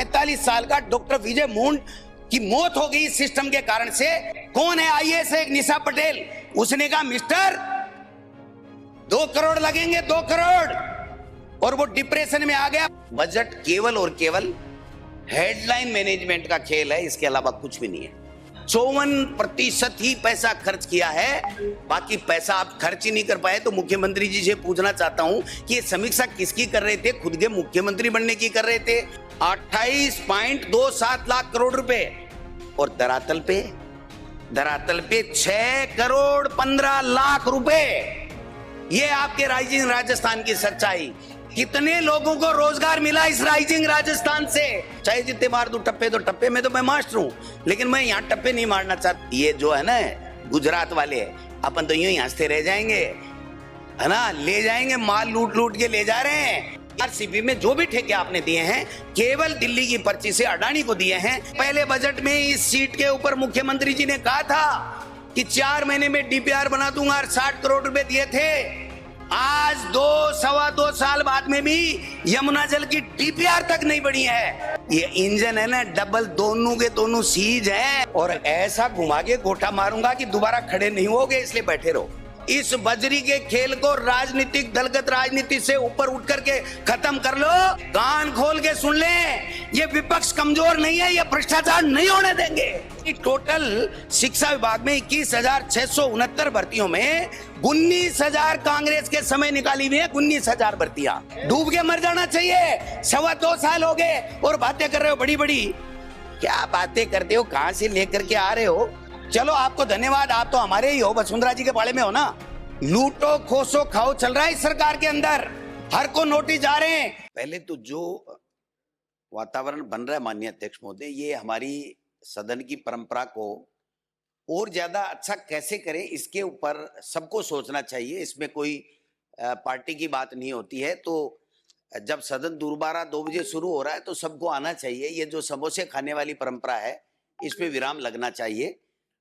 45 साल का डॉक्टर विजय मूंड की मौत हो गई इस सिस्टम के कारण से। कौन है आईएएस एक निशा पटेल, उसने कहा मिस्टर 2 करोड़ लगेंगे, 2 करोड़, और वो डिप्रेशन में आ गया। बजट केवल और केवल हेडलाइन मैनेजमेंट का खेल है, इसके अलावा कुछ भी नहीं है। 54% ही पैसा खर्च किया है, बाकी पैसा आप खर्च ही नहीं कर पाए। तो मुख्यमंत्री जी से पूछना चाहता हूं कि ये समीक्षा किसकी कर रहे थे? खुद के मुख्यमंत्री बनने की कर रहे थे। 28.27 लाख करोड़ रुपए, और धरातल पे 6 करोड़ 15 लाख रुपए। ये आपके राइजिंग राजस्थान की सच्चाई। कितने लोगों को रोजगार मिला इस राइजिंग राजस्थान से? चाहे जितने मार दूं टप्पे, तो टप्पे में तो मैं मास्टर हूं, लेकिन मैं यहाँ टप्पे नहीं मारना चाहता। ये जो है ना गुजरात वाले, अपन तो यूं ही हंसते रह जाएंगे, है ना, ले जाएंगे माल, लूट लूट के ले जा रहे हैं। आरसीबी में जो भी ठेके आपने दिए हैं केवल दिल्ली की पर्ची से अडानी को दिए हैं। पहले बजट में इस सीट के ऊपर मुख्यमंत्री जी ने कहा था कि 4 महीने में डीपीआर बना दूंगा, और 60 करोड़ रुपए दिए थे। आज 2-2.25 साल बाद में भी यमुना जल की डीपीआर तक नहीं बनी है। ये इंजन है ना डबल, दोनों के दोनों सीज हैं, और ऐसा घुमा के गोटा मारूंगा कि दोबारा खड़े नहीं होगे, इसलिए बैठे रहो। इस बजरी के खेल को राजनीतिक दलगत राजनीति से ऊपर उठ करके खत्म कर लो। कान खोल के सुन ले, ये विपक्ष कमजोर नहीं है, ये भ्रष्टाचार नहीं होने देंगे। टोटल शिक्षा विभाग में 21,669 भर्तियों में 19,000 कांग्रेस के समय निकाली हुई है। 19,000 भर्तियां डूब के मर जाना चाहिए। 2.25 साल हो गए और बातें कर रहे हो बड़ी बड़ी। क्या बातें करते हो, कहां से लेकर के आ रहे हो? चलो आपको धन्यवाद, आप तो हमारे ही हो, वसुंधरा जी के पाले में हो ना। लूटो खोसो खाओ चल रहा है इस सरकार के अंदर, हर को नोटिस जा रहे हैं। पहले तो जो वातावरण बन रहा है माननीय अध्यक्ष महोदय, ये हमारी सदन की परंपरा को और ज्यादा अच्छा कैसे करें, इसके ऊपर सबको सोचना चाहिए। इसमें कोई पार्टी की बात नहीं होती है। तो जब सदन दोबारा 2 बजे शुरू हो रहा है तो सबको आना चाहिए। ये जो समोसे खाने वाली परंपरा है, इस पे विराम लगना चाहिए।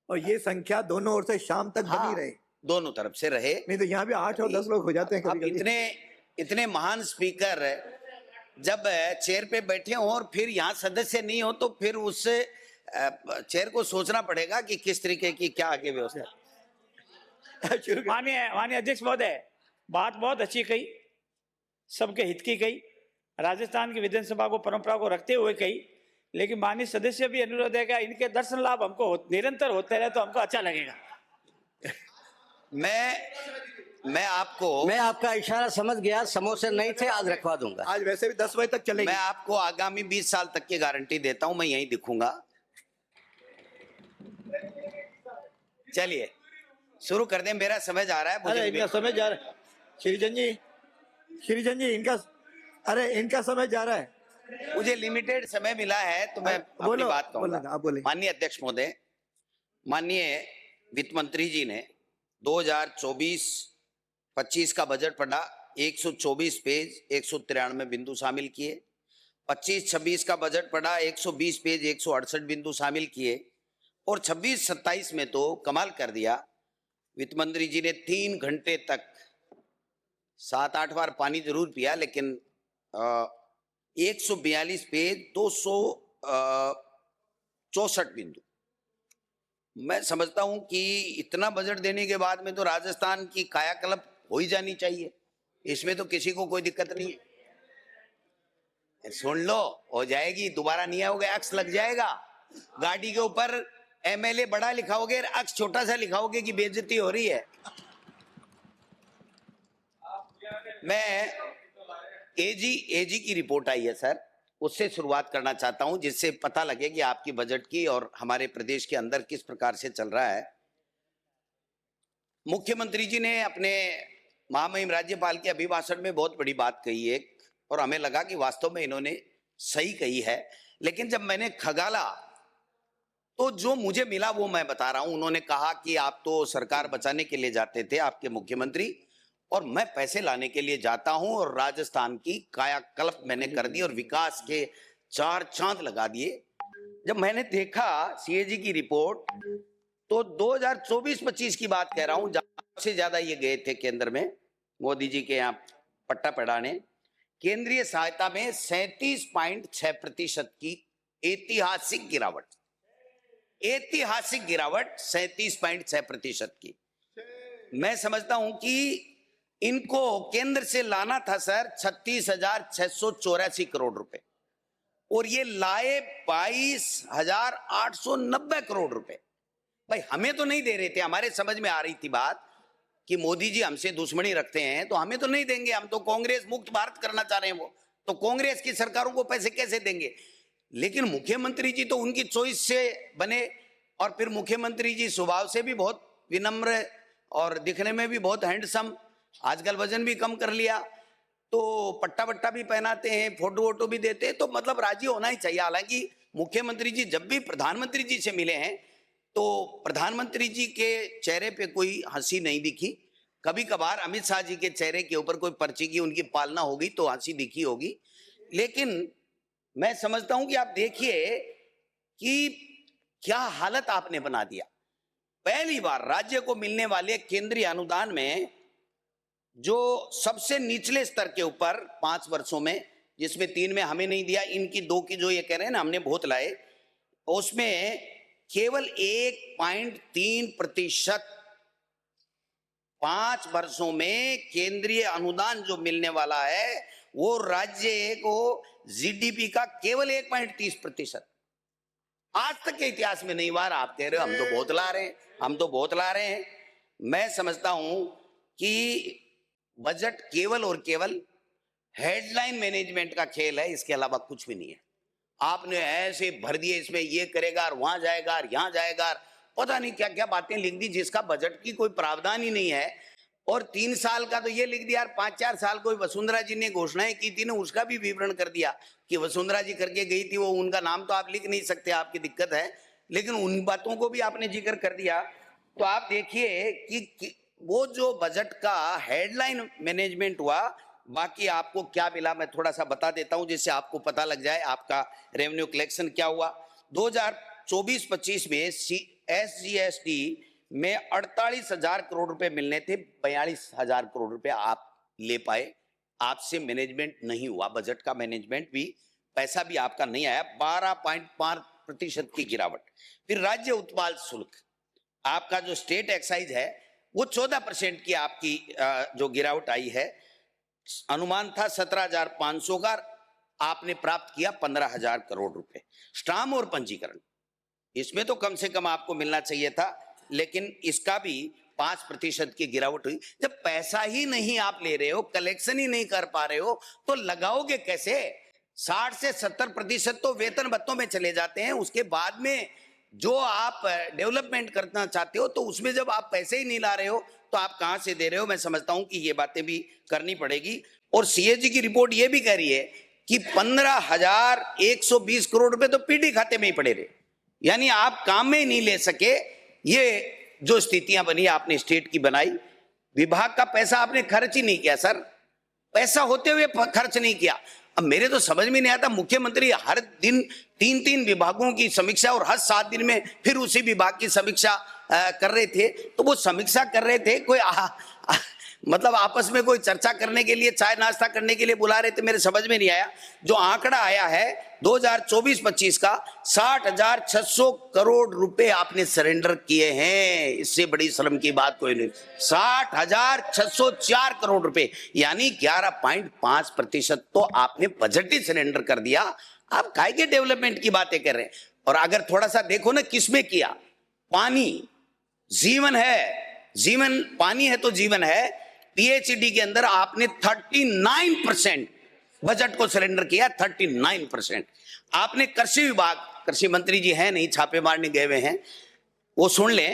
और ये संख्या दोनों ओर से शाम तक बनी रहे, दोनों तरफ से रहे। नहीं तो यहाँ भी 8 और 10 लोग हो जाते हैं अब कभी-कभी। इतने महान स्पीकर जब चेयर पे बैठे हो और फिर यहाँ सदस्य नहीं हो, तो फिर उससे चेयर को सोचना पड़ेगा कि किस तरीके की क्या आगे व्यवस्था। माननीय अध्यक्ष महोदय, बात बहुत अच्छी कही, सबके हित की कही, राजस्थान की विधानसभा को परंपरा को रखते हुए कही। लेकिन माननीय सदस्य भी अनुरोध है कि इनके दर्शन लाभ हमको निरंतर होते रहे तो हमको अच्छा लगेगा। मैं आपका इशारा समझ गया। समोसे नहीं थे, आज रखवा दूंगा। आज वैसे भी 10 बजे तक चलेगी। मैं आपको आगामी 20 साल तक की गारंटी देता हूं, मैं यहीं दिखूंगा। चलिए शुरू कर दें, मेरा समय जा रहा है। इनका समय जा रहा है श्रीजन जी, इनका समय जा रहा है। मुझे लिमिटेड समय मिला है तो मैं अपनी बात कहूंगा। माननीय अध्यक्ष महोदय, माननीय वित्त मंत्री जी ने 2024-25 का बजट पढ़ा। 124 पेज 193 बिंदु शामिल किए। 25-26 का बजट पढ़ा, 120 पेज 168 बिंदु शामिल किए। और 26-27 में तो कमाल कर दिया, वित्त मंत्री जी ने 3 घंटे तक 7-8 बार पानी जरूर पिया, लेकिन 142 पेज 264 बिंदु। मैं समझता हूं कि इतना बजट देने के बाद में तो राजस्थान की कायाकल्प हो ही जानी चाहिए। इसमें तो किसी को कोई दिक्कत नहीं है। सुन लो, हो जाएगी, दोबारा नहीं आओगे, अक्स लग जाएगा। गाड़ी के ऊपर एमएलए बड़ा लिखाओगे, अक्स छोटा सा लिखाओगे कि बेइज्जती हो रही है। मैं एजी की रिपोर्ट आई है सर, उससे शुरुआत करना चाहता हूं, जिससे पता लगे कि आपकी बजट की और हमारे प्रदेश के अंदर किस प्रकार से चल रहा है। मुख्यमंत्री जी ने अपने महामहिम राज्यपाल के अभिभाषण में बहुत बड़ी बात कही है, और हमें लगा कि वास्तव में इन्होंने सही कही है। लेकिन जब मैंने खगाला तो जो मुझे मिला वो मैं बता रहा हूं। उन्होंने कहा कि आप तो सरकार बचाने के लिए जाते थे, आपके मुख्यमंत्री, और मैं पैसे लाने के लिए जाता हूं, और राजस्थान की कायाकल्प मैंने कर दी और विकास के 4 चांद लगा दिए। जब मैंने देखा सीएजी की रिपोर्ट, तो 2024-25 की बात कह रहा हूं, सबसे ज्यादा ये गए थे केंद्र में, मोदी जी के यहाँ पट्टा पढ़ाने। केंद्रीय सहायता में 37.6% की ऐतिहासिक गिरावट, 37.6% की। मैं समझता हूं कि इनको केंद्र से लाना था सर 36,684 करोड़ रुपए, और ये लाए 22,890 करोड़ रुपए। भाई हमें तो नहीं दे रहे थे, हमारे समझ में आ रही थी बात कि मोदी जी हमसे दुश्मनी रखते हैं तो हमें तो नहीं देंगे, हम तो कांग्रेस मुक्त भारत करना चाह रहे हैं, वो तो कांग्रेस की सरकारों को पैसे कैसे देंगे। लेकिन मुख्यमंत्री जी तो उनकी चॉइस से बने, और फिर मुख्यमंत्री जी स्वभाव से भी बहुत विनम्र और दिखने में भी बहुत हैंडसम, आजकल वजन भी कम कर लिया, तो पट्टा वट्टा भी पहनाते हैं, फोटो वोटो भी देते हैं, तो मतलब राजी होना ही चाहिए। हालांकि मुख्यमंत्री जी जब भी प्रधानमंत्री जी से मिले हैं तो प्रधानमंत्री जी के चेहरे पे कोई हंसी नहीं दिखी। कभी कभार अमित शाह जी के चेहरे के ऊपर कोई पर्ची की उनकी पालना होगी तो हंसी दिखी होगी, लेकिन मैं समझता हूं कि आप देखिए कि क्या हालत आपने बना दिया। पहली बार राज्य को मिलने वाले केंद्रीय अनुदान में जो सबसे निचले स्तर के ऊपर 5 वर्षों में, जिसमें 3 में हमें नहीं दिया, इनकी 2 की जो ये कह रहे हैं ना हमने बहुत लाए, उसमें केवल 1.3% 5 वर्षों में केंद्रीय अनुदान जो मिलने वाला है वो राज्य को जीडीपी का केवल 1.30%। आज तक के इतिहास में नहीं हुआ। आप कह रहे हो हम तो बहुत ला रहे हैं, हम तो बहुत ला रहे हैं। मैं समझता हूं कि बजट केवल और केवल हेडलाइन मैनेजमेंट का खेल है, इसके अलावा कुछ भी नहीं है। आपने ऐसे भर दिए, इसमें ये करेगा और वहां जाएगा और यहां जाएगा, पता नहीं क्या क्या बातें लिख दी जिसका बजट की कोई प्रावधान ही नहीं है। और 3 साल का तो ये लिख दिया, 5-4 साल कोई वसुंधरा जी ने घोषणाएं की थी ना, उसका भी विवरण कर दिया कि वसुंधरा जी करके गई थी, वो उनका नाम तो आप लिख नहीं सकते, आपकी दिक्कत है, लेकिन उन बातों को भी आपने जिक्र कर दिया। तो आप देखिए कि वो जो बजट का हेडलाइन मैनेजमेंट हुआ, बाकी आपको क्या मिला मैं थोड़ा सा बता देता हूं जिससे आपको पता लग जाए आपका रेवेन्यू कलेक्शन क्या हुआ। 2024-25 में SGST में 48,000 करोड़ रुपए मिलने थे, 42,000 करोड़ रुपए आप ले पाए। आपसे मैनेजमेंट नहीं हुआ, बजट का मैनेजमेंट भी, पैसा भी आपका नहीं आया। 12.5% की गिरावट। फिर राज्य उत्पाद शुल्क, आपका जो स्टेट एक्साइज है वो 14% की आपकी जो गिरावट आई है। अनुमान था 17,500 का, आपने प्राप्त किया 15,000 करोड़ रुपए। स्टाम्प और पंजीकरण, इसमें तो कम से कम आपको मिलना चाहिए था, लेकिन इसका भी 5% की गिरावट हुई। जब पैसा ही नहीं आप ले रहे हो, कलेक्शन ही नहीं कर पा रहे हो, तो लगाओगे कैसे? 60 से 70% तो वेतन भत्तों में चले जाते हैं। उसके बाद में जो आप डेवलपमेंट करना चाहते हो, तो उसमें जब आप पैसे ही नहीं ला रहे हो तो आप कहां से दे रहे हो? मैं समझता हूं कि ये बातें भी करनी पड़ेगी। और सीएजी की रिपोर्ट ये भी कह रही है कि 15,120 करोड़ रुपए तो पीडी खाते में ही पड़े रहे, यानी आप काम में ही नहीं ले सके। ये जो स्थितियां बनी आपने स्टेट की बनाई, विभाग का पैसा आपने खर्च ही नहीं किया सर, पैसा होते हुए खर्च नहीं किया। अब मेरे तो समझ में नहीं आता, मुख्यमंत्री हर दिन 3-3 विभागों की समीक्षा और हर 7 दिन में फिर उसी विभाग की समीक्षा कर रहे थे। तो वो समीक्षा कर रहे थे, कोई मतलब आपस में कोई चर्चा करने के लिए, चाय नाश्ता करने के लिए बुला रहे थे, मेरे समझ में नहीं आया। जो आंकड़ा आया है 2024-25 का, 60,600 करोड़ रुपए आपने सरेंडर किए हैं। इससे बड़ी शर्म की बात कोई नहीं। 60,604 करोड़ रुपए, यानी 11.5% तो आपने बजट ही सरेंडर कर दिया। आप काय के डेवलपमेंट की बातें कर रहे हैं? और अगर थोड़ा सा देखो ना किसमें किया, पानी जीवन है, जीवन पानी है तो जीवन है। पीएचडी के अंदर आपने 39% बजट को सरेंडर किया, 39%। आपने कृषि विभाग, कृषि मंत्री जी है नहीं, छापे मारने गए हुए हैं, वो सुन ले,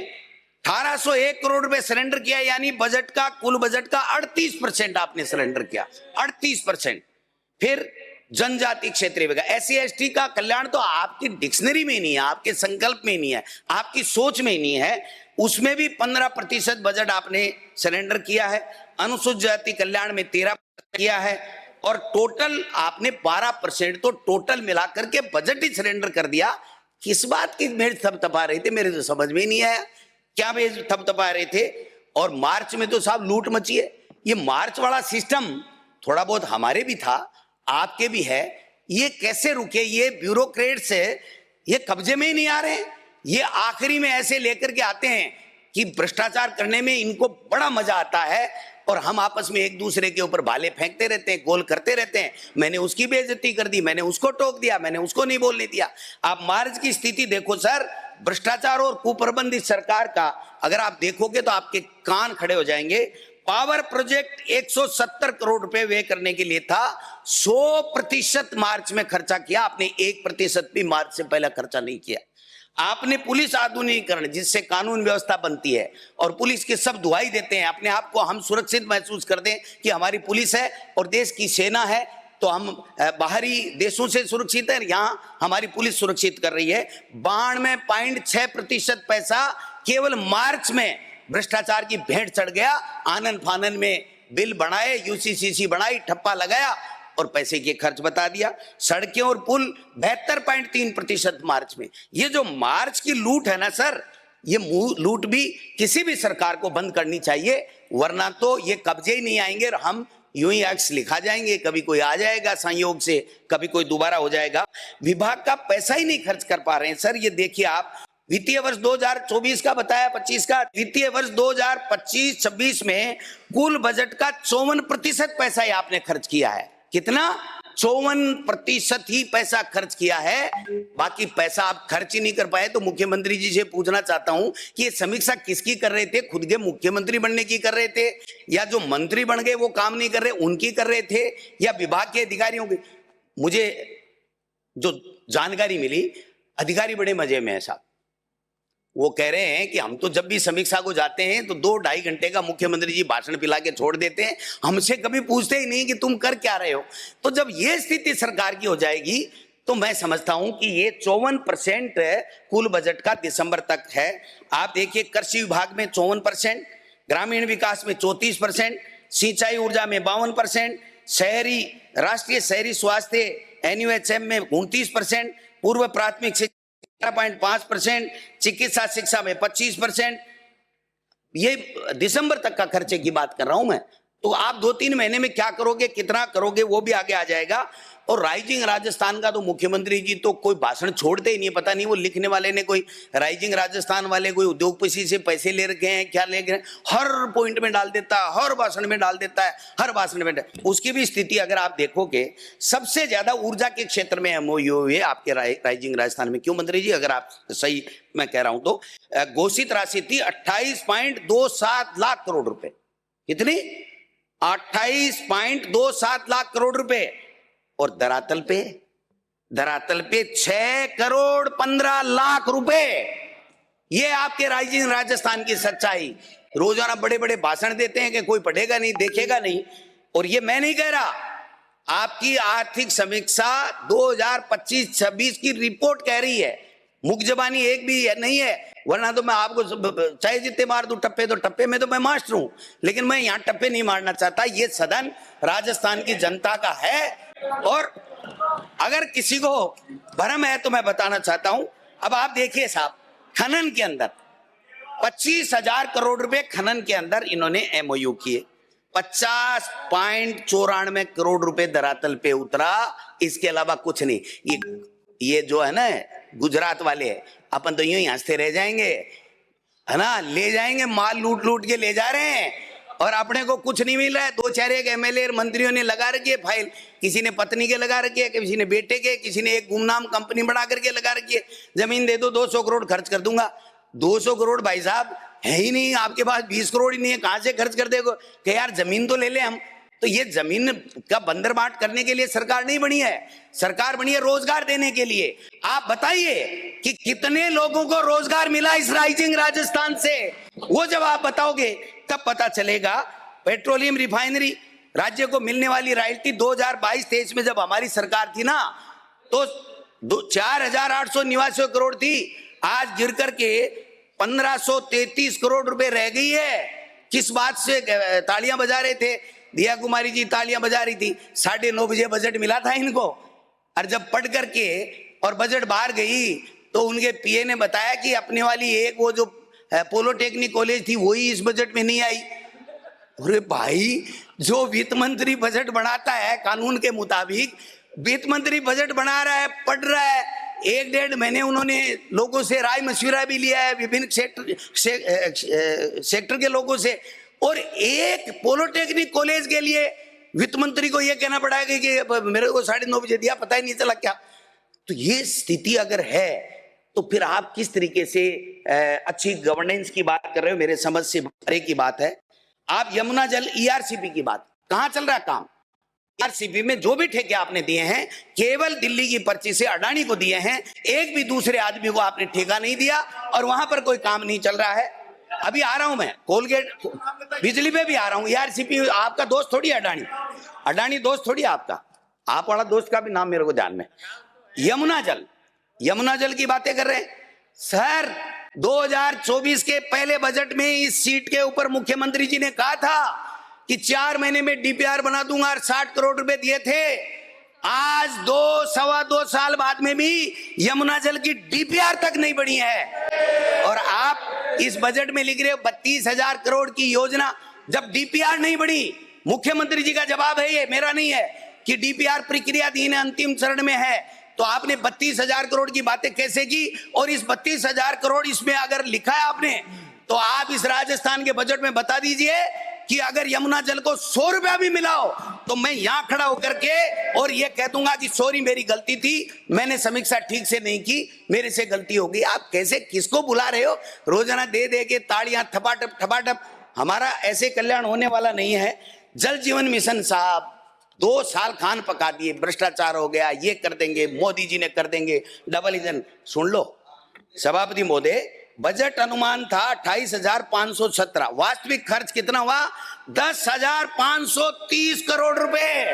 1801 करोड़ रुपए सरेंडर किया, यानी बजट का, कुल बजट का 38% आपने सरेंडर किया, 38%। फिर जनजाति क्षेत्रीय विकास, SC/ST का कल्याण तो आपकी डिक्शनरी में ही नहीं है, आपके संकल्प में ही नहीं है, आपकी सोच में ही नहीं है। उसमें भी 15% बजट आपने सरेंडर किया है। अनुसूचित जाति कल्याण में 13% किया है, और टोटल आपने 12%, तो टोटल मिलाकर के बजट ही सरेंडर कर दिया। किस बात की मेज थपथपा रहे थे? मेरे तो समझ में ही नहीं आया क्या मेज थपथपा रहे थे। और मार्च में तो साहब लूट मची है। ये मार्च वाला सिस्टम थोड़ा बहुत हमारे भी था, आपके भी है। ये कैसे रुके? ये ब्यूरोक्रेट्स ये कब्जे में ही नहीं आ रहे हैं। ये आखिरी में ऐसे लेकर के आते हैं कि भ्रष्टाचार करने में इनको बड़ा मजा आता है, और हम आपस में एक दूसरे के ऊपर भाले फेंकते रहते हैं, गोल करते रहते हैं। मैंने उसकी बेइज्जती कर दी, मैंने उसको टोक दिया, मैंने उसको नहीं बोलने दिया। आप मार्च की स्थिति देखो सर, भ्रष्टाचार और कुप्रबंधित सरकार का अगर आप देखोगे तो आपके कान खड़े हो जाएंगे। पावर प्रोजेक्ट 170 करोड़ रुपए व्यय करने के लिए था, 100% मार्च में खर्चा किया आपने, 1% भी मार्च से पहले खर्चा नहीं किया। आपने पुलिस आधुनिकीकरण जिससे कानून व्यवस्था बनती है, और पुलिस के सब दुहाई देते हैं अपने आप को हम सुरक्षित महसूस कर दें कि हमारी पुलिस है और देश की सेना है, तो हम बाहरी देशों से सुरक्षित है, यहां हमारी पुलिस सुरक्षित कर रही है। 92.6% पैसा केवल मार्च में भ्रष्टाचार की भेंट चढ़ गया। आनन फानन में बिल बनाए, यूसीसीसी बनाई, ठप्पा लगाया और पैसे के खर्च बता दिया। सड़कें और पुल 72.3% मार्च में। ये जो मार्च की लूट है ना सर, ये लूट भी किसी भी सरकार को बंद करनी चाहिए, वरना तो ये कब्जे ही नहीं आएंगे और हम यूं ही एक्स लिखा जाएंगे। कभी कोई आ जाएगा संयोग से, कभी कोई दोबारा हो जाएगा। विभाग का पैसा ही नहीं खर्च कर पा रहे हैं सर। ये देखिए आप, वित्तीय वर्ष 2024 का बताया, 25 का, वित्तीय वर्ष 2025-26 में कुल बजट का 54% पैसा ही आपने खर्च किया है। कितना? 54% ही पैसा खर्च किया है, बाकी पैसा आप खर्च ही नहीं कर पाए। तो मुख्यमंत्री जी से पूछना चाहता हूं कि ये समीक्षा किसकी कर रहे थे? खुद के मुख्यमंत्री बनने की कर रहे थे, या जो मंत्री बन गए वो काम नहीं कर रहे उनकी कर रहे थे, या विभाग के अधिकारियों की? मुझे जो जानकारी मिली, अधिकारी बड़े मजे में है साहब। वो कह रहे हैं कि हम तो जब भी समीक्षा को जाते हैं तो 2-2.5 घंटे का मुख्यमंत्री जी भाषण पिला के छोड़ देते हैं, हमसे कभी पूछते ही नहीं कि तुम कर क्या रहे हो। तो जब ये स्थिति सरकार की हो जाएगी तो मैं समझता हूं कि ये 54% कुल बजट का दिसंबर तक है। आप देखिए, कृषि विभाग में 54%, ग्रामीण विकास में 34%, सिंचाई ऊर्जा में 52%, शहरी राष्ट्रीय शहरी स्वास्थ्य NUHM में 29%, पूर्व प्राथमिक शिक्षा 11.5%, चिकित्सा शिक्षा में 25%। ये दिसंबर तक का खर्चे की बात कर रहा हूं मैं। तो आप 2-3 महीने में क्या करोगे, कितना करोगे, वो भी आगे आ जाएगा। और राइजिंग राजस्थान का तो मुख्यमंत्री जी तो कोई भाषण छोड़ते ही नहीं। पता नहीं वो लिखने वाले ने कोई राइजिंग राजस्थान वाले कोई उद्योगपति से पैसे ले रखे हैं, क्या ले रखे हैं, हर पॉइंट में डाल देता है, हर भाषण में डाल देता है, हर भाषण में। उसकी भी स्थिति अगर आप देखोगे, सबसे ज्यादा ऊर्जा के क्षेत्र में MOU हुए आपके राइजिंग राजस्थान में। क्यों मंत्री जी? अगर आप सही मैं कह रहा हूं तो घोषित राशि थी 28.27 लाख करोड़ रुपए। कितनी? 28.27 लाख करोड़ रुपए। और धरातल पे 6 करोड़ 15 लाख रुपए। ये आपके राइजिंग राजस्थान की सच्चाई। रोजाना बड़े बड़े भाषण देते हैं कि कोई पढ़ेगा नहीं, देखेगा नहीं। और ये मैं नहीं कह रहा, आपकी आर्थिक समीक्षा 2025-26 की रिपोर्ट कह रही है। मुख जबानी एक भी नहीं है, वरना तो मैं आपको चाहे जितने मार दूं टप्पे, तो टप्पे में तो मैं मास्टर हूं, लेकिन मैं यहां टप्पे नहीं मारना चाहता। ये सदन राजस्थान की जनता का है, और अगर किसी को भ्रम है तो मैं बताना चाहता हूं। अब आप देखिए साहब, खनन के अंदर 25,000 करोड़ रुपए खनन के अंदर इन्होंने MOU किए, 50.94 करोड़ रुपए धरातल पे उतरा। इसके अलावा कुछ नहीं। ये जो है ना गुजरात वाले, अपन तो यूं ही हंसते रह जाएंगे, है ना, ले जाएंगे माल, लूट लूट के ले जा रहे हैं और अपने को कुछ नहीं मिल रहा है। 2-4 MLA मंत्रियों ने लगा रखी है फाइल, किसी ने पत्नी के लगा रखी है, किसी ने बेटे के, किसी ने एक गुमनाम कंपनी बना करके लगा रखी है। जमीन दे दो, 200 करोड़ खर्च कर दूंगा। 200 करोड़ भाई साहब है ही नहीं आपके पास, 20 करोड़ ही नहीं है, कहां से खर्च कर देगा कि यार जमीन तो ले ले हम। तो ये जमीन का बंदर बाट करने के लिए सरकार नहीं बनी है, सरकार बनी है रोजगार देने के लिए। आप बताइए कि कितने लोगों को रोजगार मिला इस राइजिंग राजस्थान से, वो जब आप बताओगे तब पता चलेगा। पेट्रोलियम रिफाइनरी राज्य को मिलने वाली रॉयल्टी 2022-23 में जब हमारी सरकार थी ना, तो 4,889 करोड़ थी, आज गिर करके 1,533 करोड़ रुपए रह गई है। किस बात से तालियां बजा रहे थे? दिया कुमारी जी तालियां बजा रही थी। 9:30 बजे बजट मिला था इनको, और जब पढ़ करके और बजट बाहर गई तो उनके PA ने बताया कि अपने वाली एक वो जो पॉलिटेक्निक कॉलेज थी वही इस बजट में नहीं आई। अरे भाई, जो वित्त मंत्री बजट बनाता है कानून के मुताबिक, वित्त मंत्री बजट बना रहा है, पढ़ रहा है, 1-1.5 महीने उन्होंने लोगों से राय मशविरा भी लिया है, विभिन्न सेक्टर के लोगों से, और एक पॉलिटेक्निक कॉलेज के लिए वित्त मंत्री को यह कहना पड़ा है कि मेरे को 9:30 बजे दिया, पता ही नहीं चला क्या। तो ये स्थिति अगर है तो फिर आप किस तरीके से अच्छी गवर्नेंस की बात कर रहे हो? मेरे समझ से परे की बात है। आप यमुना जल ईआरसीपी की बात, कहां चल रहा है काम? ईआरसीपी में जो भी ठेके आपने दिए हैं केवल दिल्ली की पर्ची से अडानी को दिए हैं, एक भी दूसरे आदमी को आपने ठेका नहीं दिया और वहां पर कोई काम नहीं चल रहा है। अभी आ रहा हूं मैं कोलगेट बिजली पे भी आ रहा हूं। ईआरसीपी आपका दोस्त थोड़ी है अडानी, अडानी दोस्त थोड़ी है आपका, आप वाला दोस्त का भी नाम मेरे को ध्यान में। यमुना जल की बातें कर रहे हैं सर। 2024 के पहले बजट में इस सीट के ऊपर मुख्यमंत्री जी ने कहा था कि 4 महीने में डीपीआर बना दूंगा और 60 करोड़ रुपए दिए थे। आज 2-2.25 साल बाद में भी यमुना जल की डीपीआर तक नहीं बनी है और आप इस बजट में लिख रहे हो 32,000 करोड़ की योजना, जब डीपीआर नहीं बनी। मुख्यमंत्री जी का जवाब है, ये मेरा नहीं है, कि डीपीआर प्रक्रियाधीन अंतिम चरण में है। तो आपने 32,000 करोड़ की बातें कैसे की? और इस 32,000 करोड़ इसमें अगर लिखा है आपने, तो आप इस राजस्थान के बजट में बता दीजिए कि अगर यमुना जल को 100 रुपया भी मिलाओ तो मैं यहां खड़ा होकर के और ये कह दूंगा कि सॉरी मेरी गलती थी, मैंने समीक्षा ठीक से नहीं की, मेरे से गलती होगी। आप कैसे, किसको बुला रहे हो? रोजाना दे दे के ताड़ियां थपाटप थपाटप। हमारा ऐसे कल्याण होने वाला नहीं है। जल जीवन मिशन साहब 2 साल खान पका दिए, भ्रष्टाचार हो गया, ये कर देंगे, मोदी जी ने कर देंगे, डबल इंजन। सुन लो सभापति महोदय, बजट अनुमान था 28,517, वास्तविक खर्च कितना हुआ? 10,530 करोड़ रुपए।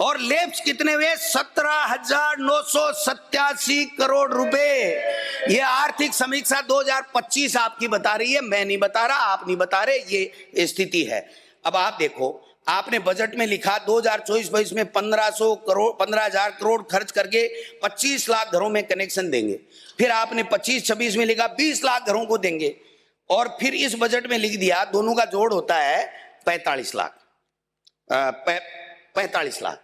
और लेप्स कितने हुए? 17,987 करोड़ रुपए। ये आर्थिक समीक्षा 2025 आपकी बता रही है, मैं नहीं बता रहा, आप नहीं बता रहे, ये स्थिति है। अब आप देखो, आपने बजट में लिखा 2024-25 में 15,000 करोड़ खर्च करके 25 लाख घरों में कनेक्शन देंगे। फिर आपने 25-26 में लिखा 20 लाख घरों को देंगे, और फिर इस बजट में लिख दिया, दोनों का जोड़ होता है 45 लाख। 45 लाख।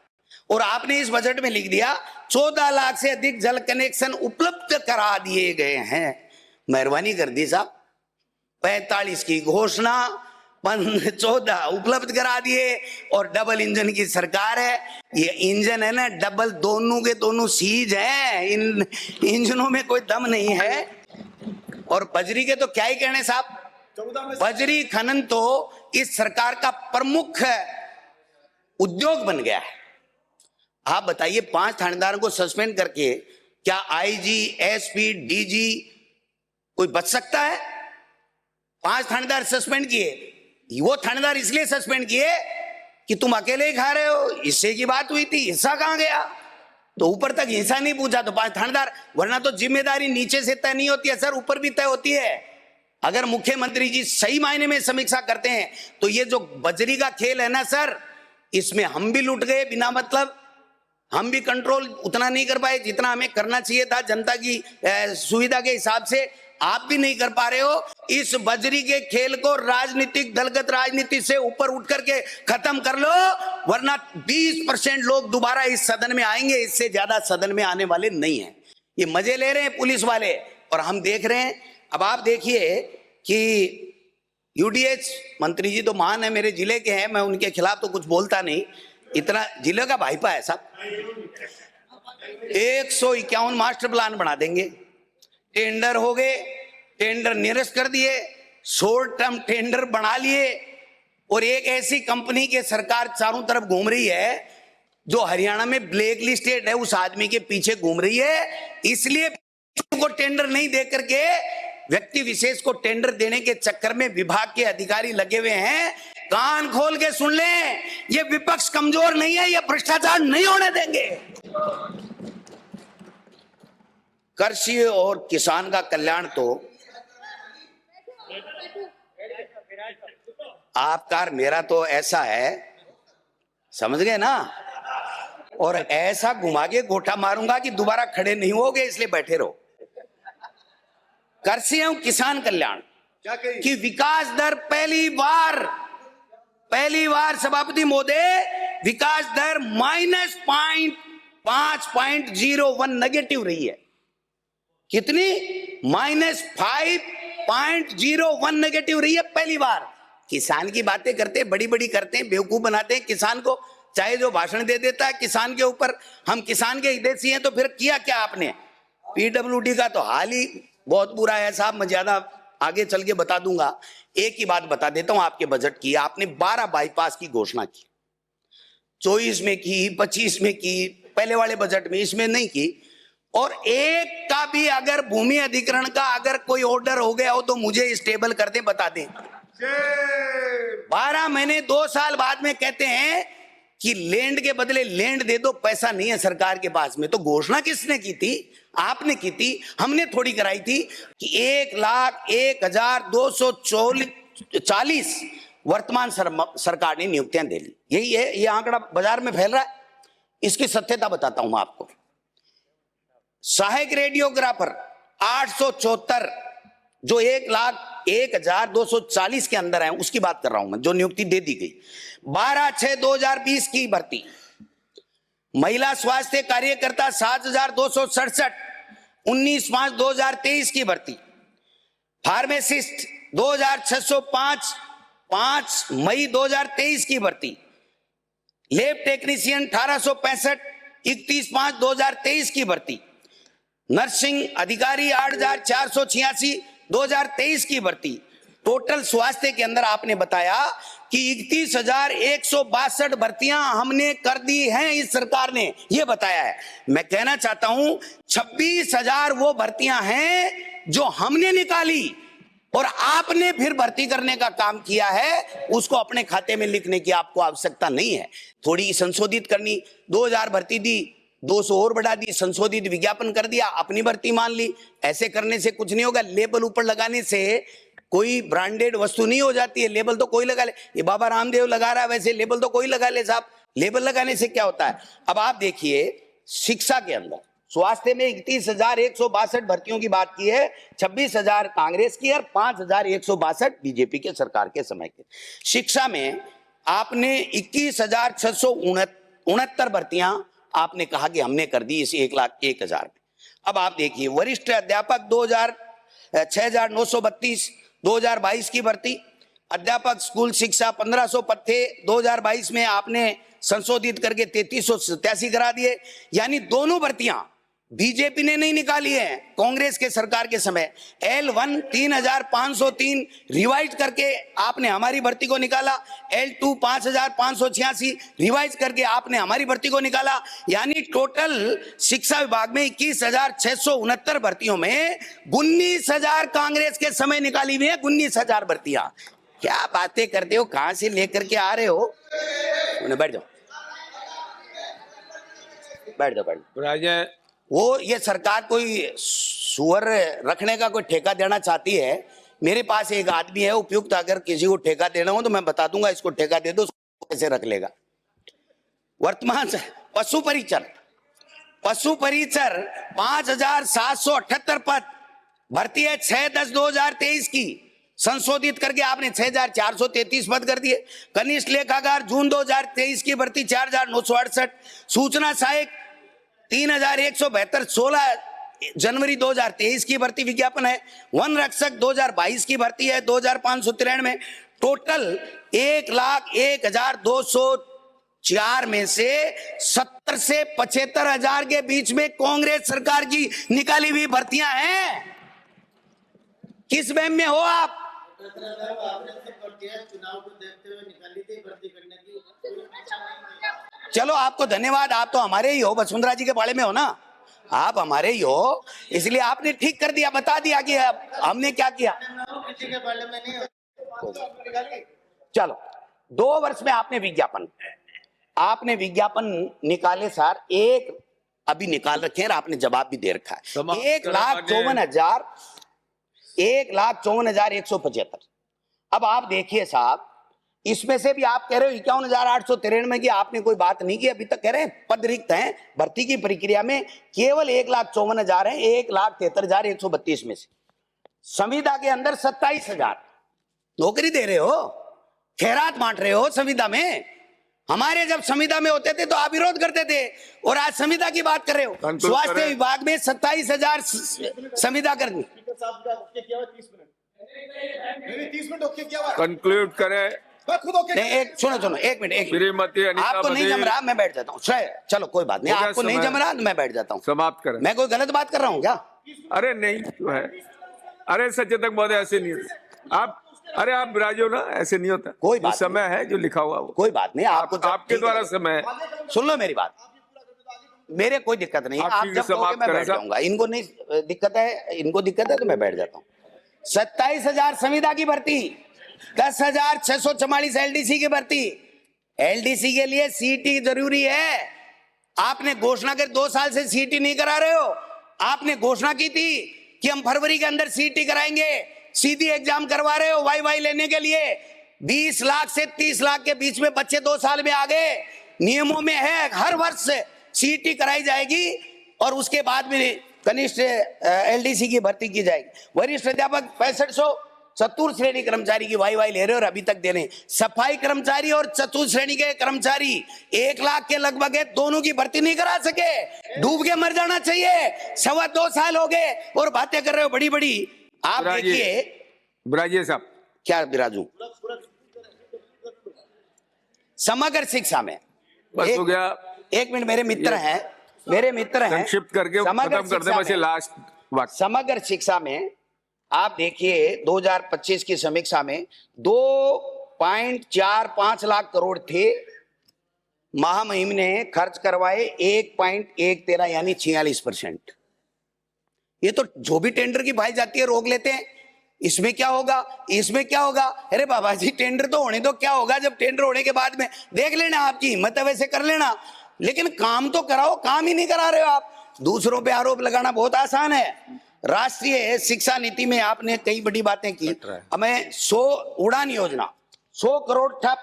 और आपने इस बजट में लिख दिया 14 लाख से अधिक जल कनेक्शन उपलब्ध करा दिए गए हैं। मेहरबानी कर दी साहब, 45 की घोषणा, 14 उपलब्ध करा दिए। और डबल इंजन की सरकार है। ये इंजन है ना डबल, दोनों के दोनों सीज हैं, इन इंजनों में कोई दम नहीं है। और बजरी के तो क्या ही कहने साहब, बजरी खनन तो इस सरकार का प्रमुख उद्योग बन गया है। आप बताइए, 5 थानेदारों को सस्पेंड करके क्या आईजी, एसपी, डीजी कोई बच सकता है? 5 थानेदार सस्पेंड किए। वो थानेदार इसलिए सस्पेंड किए कि तुम अकेले ही खा रहे हो, हिस्से की बात हुई थी, हिस्सा कहां गया? तो ऊपर तक हिस्सा नहीं पूछा तो 5 थानेदार। वरना तो जिम्मेदारी नीचे से तय नहीं होती है सर, ऊपर भी तय होती है। अगर मुख्यमंत्री जी सही मायने में समीक्षा करते हैं तो ये जो बजरी का खेल है ना सर, इसमें हम भी लुट गए बिना मतलब। हम भी कंट्रोल उतना नहीं कर पाए जितना हमें करना चाहिए था जनता की सुविधा के हिसाब से। आप भी नहीं कर पा रहे हो। इस बजरी के खेल को राजनीतिक, दलगत राजनीति से ऊपर उठ करके खत्म कर लो, वरना 20% लोग दोबारा इस सदन में आएंगे, इससे ज्यादा सदन में आने वाले नहीं हैं। ये मजे ले रहे हैं पुलिस वाले और हम देख रहे हैं। अब आप देखिए कि यूडीएच मंत्री जी तो महान है, मेरे जिले के हैं, मैं उनके खिलाफ तो कुछ बोलता नहीं, इतना जिले का भाईपा है साहब। 151 मास्टर प्लान बना देंगे, टेंडर हो गए, टेंडर निरस्त कर दिए, शॉर्ट टर्म टेंडर बना लिए। और एक ऐसी कंपनी के सरकार चारों तरफ घूम रही है जो हरियाणा में ब्लैक लिस्टेड है, उस आदमी के पीछे घूम रही है। इसलिए को टेंडर नहीं दे करके व्यक्ति विशेष को टेंडर देने के चक्कर में विभाग के अधिकारी लगे हुए हैं। कान खोल के सुन लें, ये विपक्ष कमजोर नहीं है, ये भ्रष्टाचार नहीं होने देंगे। कृषि और किसान का कल्याण तो आपका और मेरा तो ऐसा है, समझ गए ना? और ऐसा घुमा के गोठा मारूंगा कि दोबारा खड़े नहीं होगे, इसलिए बैठे रहो। कृषि एवं किसान कल्याण की विकास दर पहली बार पहली बार सभापति महोदय विकास दर -5.01 नेगेटिव रही है। कितनी? -5.01 नेगेटिव रही है पहली बार। किसान की बातें करते हैं, बड़ी बड़ी करते हैं, बेवकूफ बनाते हैं किसान को, चाहे जो भाषण दे देता है किसान के ऊपर। हम किसान के हितैषी हैं तो फिर किया क्या आपने? पीडब्ल्यूडी का तो हाल ही बहुत बुरा है साहब, मैं ज्यादा आगे चल के बता दूंगा। एक ही बात बता देता हूं आपके बजट की। आपने 12 बाईपास की घोषणा की, 24 में की, 25 में की, पहले वाले बजट में, इसमें नहीं की। और एक का भी अगर भूमि अधिग्रहण का अगर कोई ऑर्डर हो गया हो तो मुझे स्टेबल कर दे, बता दें। 12 महीने 2 साल बाद में कहते हैं कि लैंड के बदले लैंड दे दो, पैसा नहीं है सरकार के पास में। तो घोषणा किसने की थी? आपने की थी, हमने थोड़ी कराई थी कि 1,01,240 वर्तमान सरकार ने नियुक्तियां दे ली। यही है, ये आंकड़ा बाजार में फैल रहा है, इसकी सत्यता बताता हूं मैं आपको। सहायक रेडियोग्राफर 874 जो 1,01,240 के अंदर है, उसकी बात कर रहा हूं मैं, जो नियुक्ति दे दी गई। 12/6/2020 की भर्ती। महिला स्वास्थ्य कार्यकर्ता 7,267, 19/5/2023 की भर्ती। फार्मासिस्ट 2,605, 5 मई 2023 की भर्ती। लैब टेक्नीशियन 1865, 31/5/2023 की भर्ती। नर्सिंग अधिकारी 8,486, 2023 की भर्ती। टोटल स्वास्थ्य के अंदर आपने बताया कि 31,162 भर्तियां हमने कर दी हैं, इस सरकार ने ये बताया है। मैं कहना चाहता हूं 26,000 वो भर्तियां हैं जो हमने निकाली और आपने फिर भर्ती करने का काम किया है, उसको अपने खाते में लिखने की आपको आवश्यकता नहीं है। थोड़ी संशोधित करनी, 2,000 भर्ती दी, 200 और बढ़ा दी, संशोधित विज्ञापन कर दिया, अपनी भर्ती मान ली। ऐसे करने से कुछ नहीं होगा। लेबल ऊपर लगाने से कोई ब्रांडेड वस्तु नहीं हो जाती है। लेबल तो कोई लगा ले, ये बाबा रामदेव लगा रहा है, वैसे लेबल तो कोई लगा ले साहब। लेबल लगाने से क्या होता है? अब आप देखिए, शिक्षा के अंदर स्वास्थ्य में 31,162 भर्तियों की बात की है, 26,000 कांग्रेस की और 5,162 बीजेपी के सरकार के समय के। शिक्षा में आपने 21,669 भर्तियां आपने कहा कि हमने कर दी इस 1,01,000 में। अब आप देखिए, वरिष्ठ अध्यापक 6,932, 2022 की भर्ती। अध्यापक स्कूल शिक्षा 1,500 पद थे, 2022 में आपने संशोधित करके 3,387 करा दिए। यानी दोनों भर्तियां बीजेपी ने नहीं निकाली है, कांग्रेस के सरकार के समय। L1 3,503 रिवाइज करके आपने हमारी भर्ती को निकाला, L2 5,586 रिवाइज करके आपने हमारी भर्ती को निकाला। यानी टोटल शिक्षा विभाग में 21,669 भर्तियों में 19,000 कांग्रेस के समय निकाली हुई है। 19,000 भर्तियां, क्या बातें करते हो? कहां से लेकर के आ रहे हो? बैठ जाओ, बैठ जाओ, बैठ जाओ। वो ये सरकार कोई सुअर रखने का कोई ठेका देना चाहती है। मेरे पास एक आदमी है उपयुक्त, अगर किसी को ठेका देना हो तो मैं बता दूंगा, इसको ठेका दे दो, कैसे रख लेगा। वर्तमान पशु परिचर 5,778 पद, भर्ती है 6/10/2023 की, संशोधित करके आपने 6,433 पद कर दिए। कनिष्ठ लेखाकार जून 2023 की भर्ती 4,968। सूचना सहायक 3,172, 16 जनवरी 2023 की भर्ती विज्ञापन है। वन रक्षक 2022 की भर्ती है 2,593। टोटल 1,01,204 में से 70 से 75,000 के बीच में कांग्रेस सरकार की निकाली हुई भर्तियां हैं। किस वहम में हो आप? चलो आपको धन्यवाद, आप तो हमारे ही हो, वसुंधरा जी के बारे में हो ना, आप हमारे ही हो, इसलिए आपने ठीक कर दिया, बता दिया कि हमने क्या किया। चलो 2 वर्ष में आपने विज्ञापन निकाले सर, एक अभी निकाल रखे हैं, आपने जवाब भी दे रखा है। 1,54,175। अब आप देखिए साहब, इसमें से भी आप कह रहे हो 51,893 की आपने कोई बात नहीं की, अभी तक कह रहे हैं पद रिक्त हैं। भर्ती की प्रक्रिया में केवल 1,54,000 है 1,73,132 में से। संविदा के अंदर 27,000 नौकरी दे रहे हो, खैरात बांट रहे हो संविदा में। हमारे जब संविदा में होते थे तो आप विरोध करते थे, और आज संविदा की बात कर रहे हो। कंक्लूड स्वास्थ्य करें। विभाग में 27,000 संविदा कर्मी। कंक्लूड करें। नहीं, एक सुनो, एक मिनट। श्रीमती अनीता आपको नहीं बघेल। जम रहा, मैं बैठ जाता हूँ। चलो कोई बात नहीं, हो गया आपको नहीं समय। जम रहा तो मैं बैठ जाता हूँ। समाप्त करें। मैं कोई गलत बात कर रहा हूँ क्या? अरे नहीं, क्यों है? अरे सचेतक महोदय, ऐसे नहीं होता। आप राजो ना, ऐसे नहीं होता। कोई जो बात समय है, जो लिखा हुआ वो कोई बात नहीं, आपको जब आपके ठीक द्वारा है। समय है। सुन लो मेरी बात, मेरे कोई दिक्कत नहीं। आप आप ठीक जब है, कहोगे समाप्त मैं करें बैठ साहब। जाऊंगा। इनको नहीं दिक्कत है, इनको दिक्कत है तो मैं बैठ जाता हूँ। 27,000 संविदा की भर्ती, 10,644 एलडीसी की भर्ती। एलडीसी के लिए सीटी जरूरी है। आपने घोषणा कर 2 साल से सीटी नहीं करा रहे हो। आपने घोषणा की थी कि हम फरवरी के अंदर सीटी कराएंगे, सीधी एग्जाम करवा रहे हो वाई लेने के लिए। 20 लाख से 30 लाख के बीच में बच्चे 2 साल में आ गए। नियमों में है हर वर्ष सीटी कराई जाएगी और उसके बाद में कनिष्ठ एलडीसी की भर्ती की जाएगी। वरिष्ठ अध्यापक 6500 चतुर्थ श्रेणी कर्मचारी की वाई ले रहे हो और अभी तक दे रहे हैं। सफाई कर्मचारी और चतुर्थ श्रेणी के कर्मचारी 1 लाख के लगभग है, दोनों की भर्ती नहीं करा सके। डूब के मर जाना चाहिए। 2.25 साल हो गए और बातें कर रहे हो बड़ी बड़ी। आप देखिए बिराजिए साहब। क्या बिराजू, समग्र शिक्षा में बस हो गया। एक मिनट, मेरे मित्र हैं, संक्षिप्त करके समग्र खत्म कर दे, शिक्षा बस ये में- लास्ट वाक्य। समग्र शिक्षा में आप देखिए 2025 की समीक्षा में 2.45 लाख करोड़ थे। महामहिम ने खर्च करवाए 1.13 यानी 46%। ये तो जो भी टेंडर की भाई जाती है रोक लेते हैं। इसमें क्या होगा, इसमें क्या होगा? अरे बाबा जी, टेंडर तो होने दो, क्या होगा जब टेंडर होने के बाद में देख लेना, आपकी हिम्मत है वैसे कर लेना, लेकिन काम तो कराओ। काम ही नहीं करा रहे हो आप। दूसरों पे आरोप लगाना बहुत आसान है। राष्ट्रीय शिक्षा नीति में आपने कई बड़ी बातें की। हमें 100 उड़ान योजना, 100 करोड़ ठप।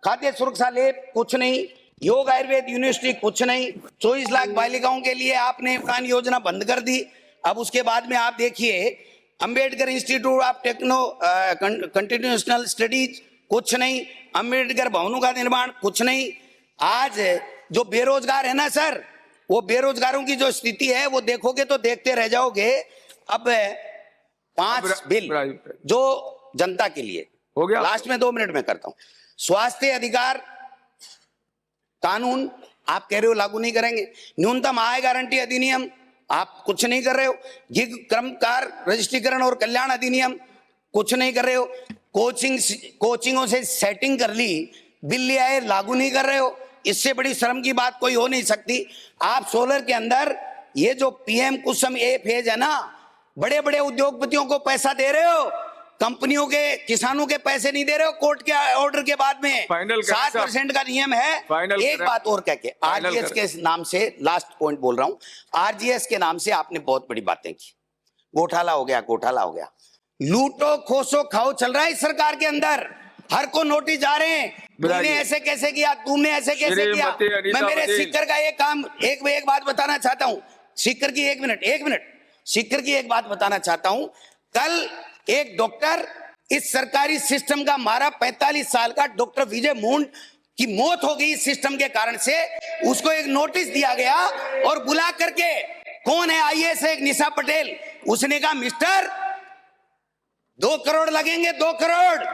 खाद्य सुरक्षा लैब कुछ नहीं। योग आयुर्वेद यूनिवर्सिटी कुछ नहीं। 24 लाख बालिकाओं के लिए आपने उड़ान योजना बंद कर दी। अब उसके बाद में आप देखिए अंबेडकर इंस्टीट्यूट ऑफ कंटिन्यूशनल स्टडीज कुछ नहीं। अंबेडकर भवनों का निर्माण कुछ नहीं। आज जो बेरोजगार है ना सर, वो बेरोजगारों की जो स्थिति है वो देखोगे तो देखते रह जाओगे। अब 5 बिल जो जनता के लिए हो गया। लास्ट में 2 मिनट में करता हूं। स्वास्थ्य अधिकार कानून आप कह रहे हो लागू नहीं करेंगे। न्यूनतम आय गारंटी अधिनियम आप कुछ नहीं कर रहे हो। गिग कर्मकार रजिस्ट्रीकरण और कल्याण अधिनियम कुछ नहीं कर रहे हो। कोचिंगों से सेटिंग कर ली, बिल ले आए, लागू नहीं कर रहे हो। इससे बड़ी शर्म की बात कोई हो नहीं सकती। आप सोलर के अंदर ये जो पीएम कुसुम ए फेज है ना, बड़े बड़े उद्योगपतियों को पैसा दे रहे हो, कंपनियों के, किसानों के पैसे नहीं दे रहे हो। कोर्ट के ऑर्डर के बाद में फाइनल 7% का नियम है। फाइनल एक बात और कह के आरजीएस के नाम से लास्ट पॉइंट बोल रहा हूं। आरजीएस के नाम से आपने बहुत बड़ी बातें की। घोटाला हो गया, घोटाला हो गया। लूटो खोसो खाओ चल रहा है इस सरकार के अंदर। हर को नोटिस जा रहे हैं, तुमने ऐसे कैसे किया, तुमने ऐसे कैसे किया। मैं मेरे सिक्कर का एक काम, एक बात बताना चाहता हूं। सिक्कर की एक मिनट सिक्कर की एक बात बताना चाहता हूं। कल एक डॉक्टर इस सरकारी सिस्टम का मारा, 45 साल का डॉक्टर विजय मूंड की मौत हो गई इस सिस्टम के कारण से। उसको एक नोटिस दिया गया और बुला करके, कौन है आईएएस, एक निशा पटेल, उसने कहा मिस्टर 2 करोड़ लगेंगे, 2 करोड़।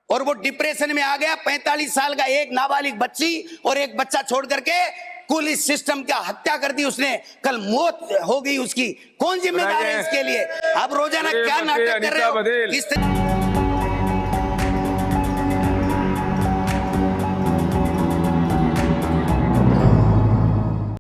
और वो डिप्रेशन में आ गया। 45 साल का एक नाबालिग बच्ची और एक बच्चा छोड़ करके कुल इस सिस्टम का हत्या कर दी उसने। कल मौत हो गई उसकी। कौन जिम्मेदार है इसके लिए? आप रोजाना क्या नाटक कर रहे हो?